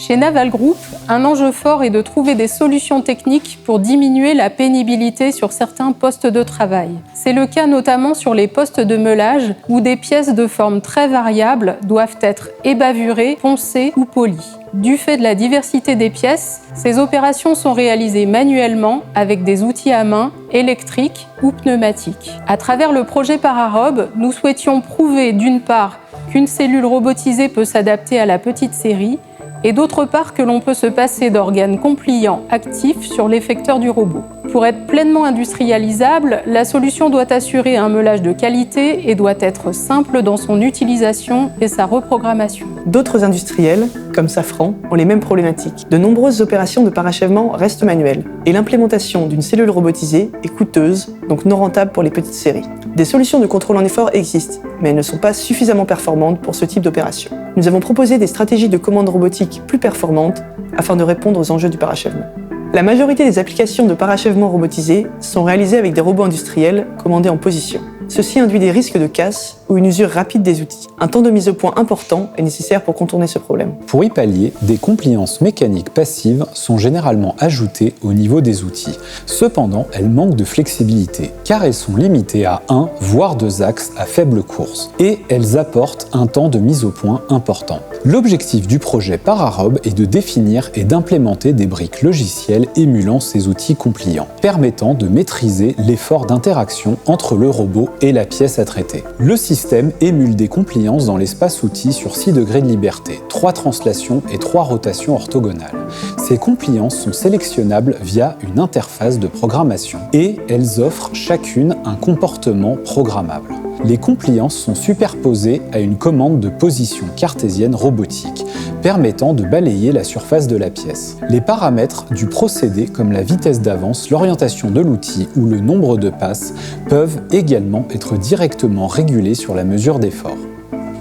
Chez Naval Group, un enjeu fort est de trouver des solutions techniques pour diminuer la pénibilité sur certains postes de travail. C'est le cas notamment sur les postes de meulage où des pièces de forme très variable doivent être ébavurées, poncées ou polies. Du fait de la diversité des pièces, ces opérations sont réalisées manuellement avec des outils à main, électriques ou pneumatiques. À travers le projet Pararob, nous souhaitions prouver d'une part qu'une cellule robotisée peut s'adapter à la petite série et d'autre part que l'on peut se passer d'organes compliants actifs sur l'effecteur du robot. Pour être pleinement industrialisable, la solution doit assurer un meulage de qualité et doit être simple dans son utilisation et sa reprogrammation. D'autres industriels, comme Safran, ont les mêmes problématiques. De nombreuses opérations de parachèvement restent manuelles et l'implémentation d'une cellule robotisée est coûteuse, donc non rentable pour les petites séries. Des solutions de contrôle en effort existent, mais elles ne sont pas suffisamment performantes pour ce type d'opération. Nous avons proposé des stratégies de commande robotique plus performantes afin de répondre aux enjeux du parachèvement. La majorité des applications de parachèvement robotisé sont réalisées avec des robots industriels commandés en position. Ceci induit des risques de casse ou une usure rapide des outils. Un temps de mise au point important est nécessaire pour contourner ce problème. Pour y pallier, des compliances mécaniques passives sont généralement ajoutées au niveau des outils. Cependant, elles manquent de flexibilité, car elles sont limitées à 1 voire 2 axes à faible course, et elles apportent un temps de mise au point important. L'objectif du projet Pararob est de définir et d'implémenter des briques logicielles émulant ces outils compliants, permettant de maîtriser l'effort d'interaction entre le robot et la pièce à traiter. Le système émule des compliances dans l'espace outil sur 6 degrés de liberté, 3 translations et 3 rotations orthogonales. Ces compliances sont sélectionnables via une interface de programmation et elles offrent chacune un comportement programmable. Les compliances sont superposées à une commande de position cartésienne robotique, permettant de balayer la surface de la pièce. Les paramètres du procédé, comme la vitesse d'avance, l'orientation de l'outil ou le nombre de passes, peuvent également être directement régulés sur la mesure d'effort.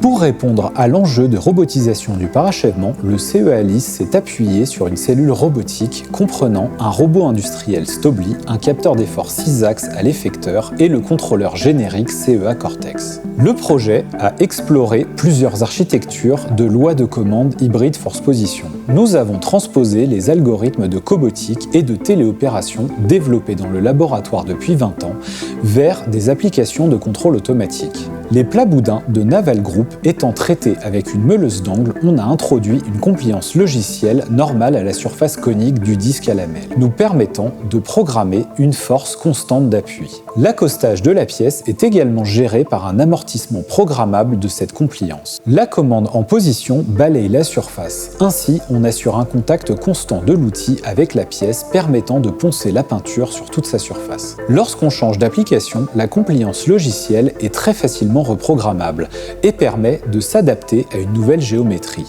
Pour répondre à l'enjeu de robotisation du parachèvement, le CEA Alice s'est appuyé sur une cellule robotique comprenant un robot industriel Stobli, un capteur d'effort 6 axes à l'effecteur et le contrôleur générique CEA Cortex. Le projet a exploré plusieurs architectures de lois de commande hybride force position. Nous avons transposé les algorithmes de cobotique et de téléopération développés dans le laboratoire depuis 20 ans vers des applications de contrôle automatique. Les plats boudins de Naval Group étant traités avec une meuleuse d'angle, on a introduit une compliance logicielle normale à la surface conique du disque à lamelles, nous permettant de programmer une force constante d'appui. L'accostage de la pièce est également géré par un amortissement programmable de cette compliance. La commande en position balaye la surface. Ainsi, on assure un contact constant de l'outil avec la pièce permettant de poncer la peinture sur toute sa surface. Lorsqu'on change d'application, la compliance logicielle est très facilement reprogrammable et permet de s'adapter à une nouvelle géométrie.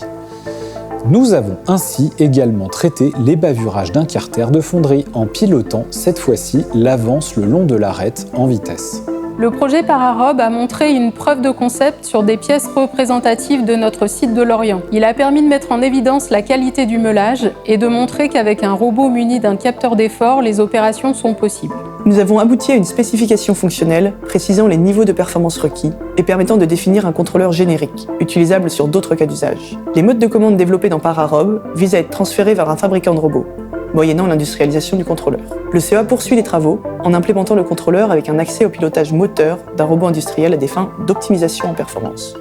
Nous avons ainsi également traité l'ébavurage d'un carter de fonderie en pilotant cette fois-ci l'avance le long de l'arête en vitesse. Le projet Pararob a montré une preuve de concept sur des pièces représentatives de notre site de Lorient. Il a permis de mettre en évidence la qualité du meulage et de montrer qu'avec un robot muni d'un capteur d'effort, les opérations sont possibles. Nous avons abouti à une spécification fonctionnelle précisant les niveaux de performance requis et permettant de définir un contrôleur générique, utilisable sur d'autres cas d'usage. Les modes de commande développés dans Pararob visent à être transférés vers un fabricant de robots, moyennant l'industrialisation du contrôleur. Le CEA poursuit les travaux en implémentant le contrôleur avec un accès au pilotage moteur d'un robot industriel à des fins d'optimisation en performance.